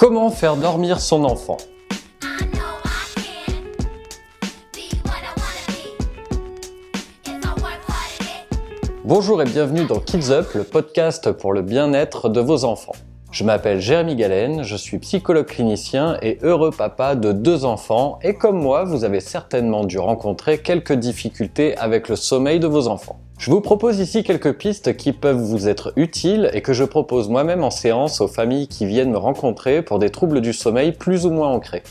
Comment faire dormir son enfant? Bonjour et bienvenue dans Kids Up, le podcast pour le bien-être de vos enfants. Je m'appelle Jérémy Galen, je suis psychologue clinicien et heureux papa de 2 enfants et comme moi, vous avez certainement dû rencontrer quelques difficultés avec le sommeil de vos enfants. Je vous propose ici quelques pistes qui peuvent vous être utiles et que je propose moi-même en séance aux familles qui viennent me rencontrer pour des troubles du sommeil plus ou moins ancrés.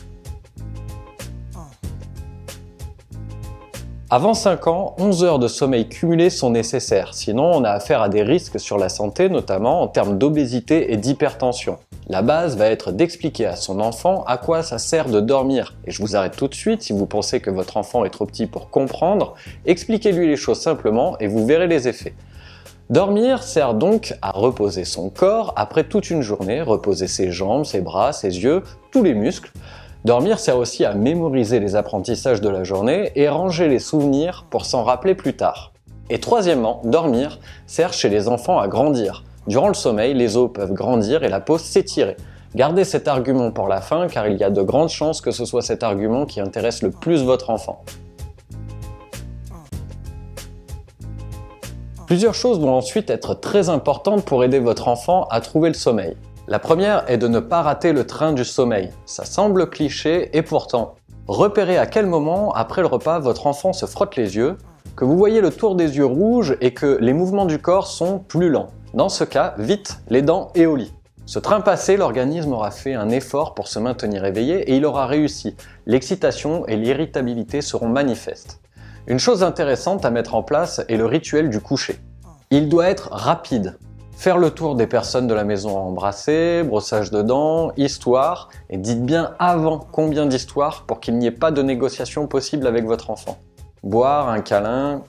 Avant 5 ans, 11 heures de sommeil cumulé sont nécessaires, sinon on a affaire à des risques sur la santé, notamment en termes d'obésité et d'hypertension. La base va être d'expliquer à son enfant à quoi ça sert de dormir. Et je vous arrête tout de suite, si vous pensez que votre enfant est trop petit pour comprendre, expliquez-lui les choses simplement et vous verrez les effets. Dormir sert donc à reposer son corps après toute une journée, reposer ses jambes, ses bras, ses yeux, tous les muscles. Dormir sert aussi à mémoriser les apprentissages de la journée et ranger les souvenirs pour s'en rappeler plus tard. Et troisièmement, dormir sert chez les enfants à grandir. Durant le sommeil, les os peuvent grandir et la peau s'étirer. Gardez cet argument pour la fin car il y a de grandes chances que ce soit cet argument qui intéresse le plus votre enfant. Plusieurs choses vont ensuite être très importantes pour aider votre enfant à trouver le sommeil. La première est de ne pas rater le train du sommeil. Ça semble cliché et pourtant, repérez à quel moment, après le repas, votre enfant se frotte les yeux, que vous voyez le tour des yeux rouges et que les mouvements du corps sont plus lents. Dans ce cas, vite, les dents et au lit. Ce train passé, l'organisme aura fait un effort pour se maintenir éveillé et il aura réussi. L'excitation et l'irritabilité seront manifestes. Une chose intéressante à mettre en place est le rituel du coucher. Il doit être rapide. Faire le tour des personnes de la maison à embrasser, brossage de dents, histoire, et dites bien avant combien d'histoires pour qu'il n'y ait pas de négociation possible avec votre enfant. Boire, un câlin,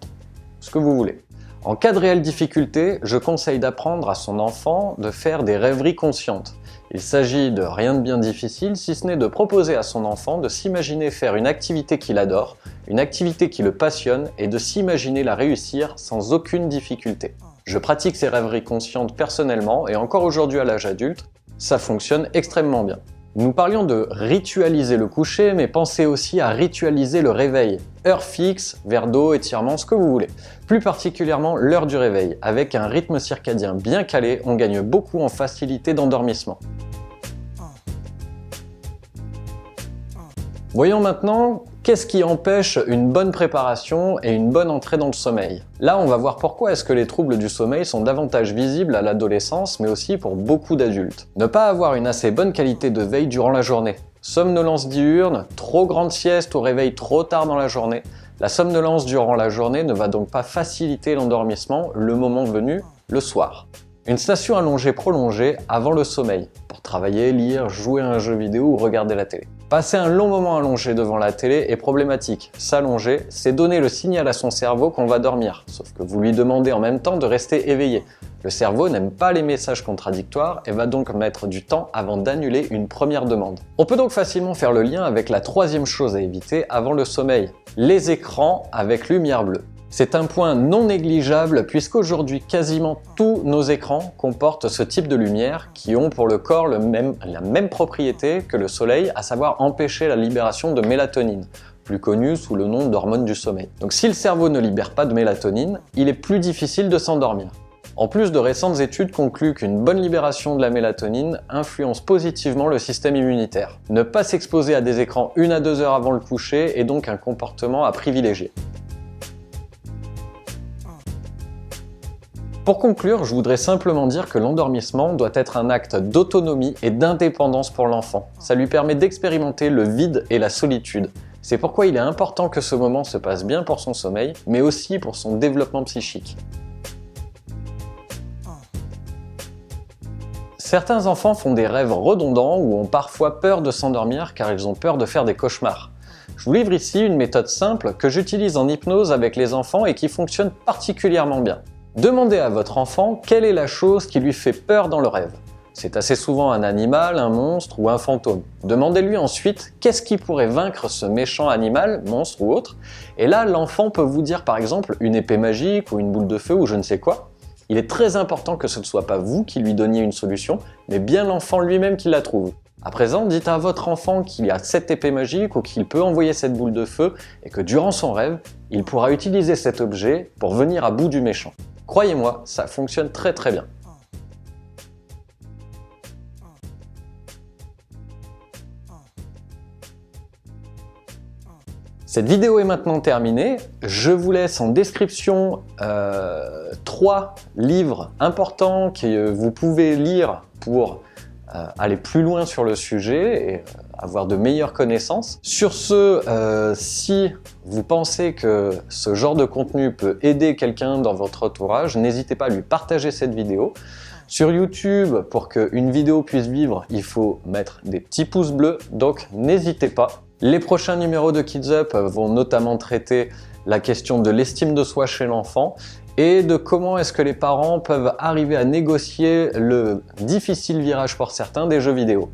ce que vous voulez. En cas de réelle difficulté, je conseille d'apprendre à son enfant de faire des rêveries conscientes. Il s'agit de rien de bien difficile, si ce n'est de proposer à son enfant de s'imaginer faire une activité qu'il adore, une activité qui le passionne, et de s'imaginer la réussir sans aucune difficulté. Je pratique ces rêveries conscientes personnellement et encore aujourd'hui à l'âge adulte, ça fonctionne extrêmement bien. Nous parlions de ritualiser le coucher, mais pensez aussi à ritualiser le réveil. Heure fixe, verre d'eau, étirement, ce que vous voulez. Plus particulièrement l'heure du réveil. Avec un rythme circadien bien calé, on gagne beaucoup en facilité d'endormissement. Voyons maintenant qu'est-ce qui empêche une bonne préparation et une bonne entrée dans le sommeil. Là, on va voir pourquoi est-ce que les troubles du sommeil sont davantage visibles à l'adolescence, mais aussi pour beaucoup d'adultes. Ne pas avoir une assez bonne qualité de veille durant la journée. Somnolence diurne, trop grande sieste au réveil trop tard dans la journée. La somnolence durant la journée ne va donc pas faciliter l'endormissement le moment venu, le soir. Une station allongée prolongée avant le sommeil, pour travailler, lire, jouer à un jeu vidéo ou regarder la télé. Passer un long moment allongé devant la télé est problématique. S'allonger, c'est donner le signal à son cerveau qu'on va dormir, sauf que vous lui demandez en même temps de rester éveillé. Le cerveau n'aime pas les messages contradictoires et va donc mettre du temps avant d'annuler une première demande. On peut donc facilement faire le lien avec la troisième chose à éviter avant le sommeil, les écrans avec lumière bleue. C'est un point non négligeable puisqu'aujourd'hui quasiment tous nos écrans comportent ce type de lumière qui ont pour le corps la même propriété que le soleil, à savoir empêcher la libération de mélatonine, plus connue sous le nom d'hormone du sommeil. Donc si le cerveau ne libère pas de mélatonine, il est plus difficile de s'endormir. En plus, de récentes études concluent qu'une bonne libération de la mélatonine influence positivement le système immunitaire. Ne pas s'exposer à des écrans 1 à 2 heures avant le coucher est donc un comportement à privilégier. Pour conclure, je voudrais simplement dire que l'endormissement doit être un acte d'autonomie et d'indépendance pour l'enfant. Ça lui permet d'expérimenter le vide et la solitude. C'est pourquoi il est important que ce moment se passe bien pour son sommeil, mais aussi pour son développement psychique. Certains enfants font des rêves redondants ou ont parfois peur de s'endormir car ils ont peur de faire des cauchemars. Je vous livre ici une méthode simple que j'utilise en hypnose avec les enfants et qui fonctionne particulièrement bien. Demandez à votre enfant quelle est la chose qui lui fait peur dans le rêve. C'est assez souvent un animal, un monstre ou un fantôme. Demandez-lui ensuite qu'est-ce qui pourrait vaincre ce méchant animal, monstre ou autre. Et là, l'enfant peut vous dire par exemple une épée magique ou une boule de feu ou je ne sais quoi. Il est très important que ce ne soit pas vous qui lui donniez une solution, mais bien l'enfant lui-même qui la trouve. À présent, dites à votre enfant qu'il y a cette épée magique ou qu'il peut envoyer cette boule de feu et que durant son rêve, il pourra utiliser cet objet pour venir à bout du méchant. Croyez-moi, ça fonctionne très très bien. Cette vidéo est maintenant terminée. Je vous laisse en description 3 livres importants que vous pouvez lire pour aller plus loin sur le sujet et avoir de meilleures connaissances. Sur ce, si vous pensez que ce genre de contenu peut aider quelqu'un dans votre entourage, n'hésitez pas à lui partager cette vidéo. Sur YouTube, pour qu'une vidéo puisse vivre, il faut mettre des petits pouces bleus, donc n'hésitez pas. Les prochains numéros de Kids Up vont notamment traiter la question de l'estime de soi chez l'enfant et de comment est-ce que les parents peuvent arriver à négocier le difficile virage pour certains des jeux vidéo.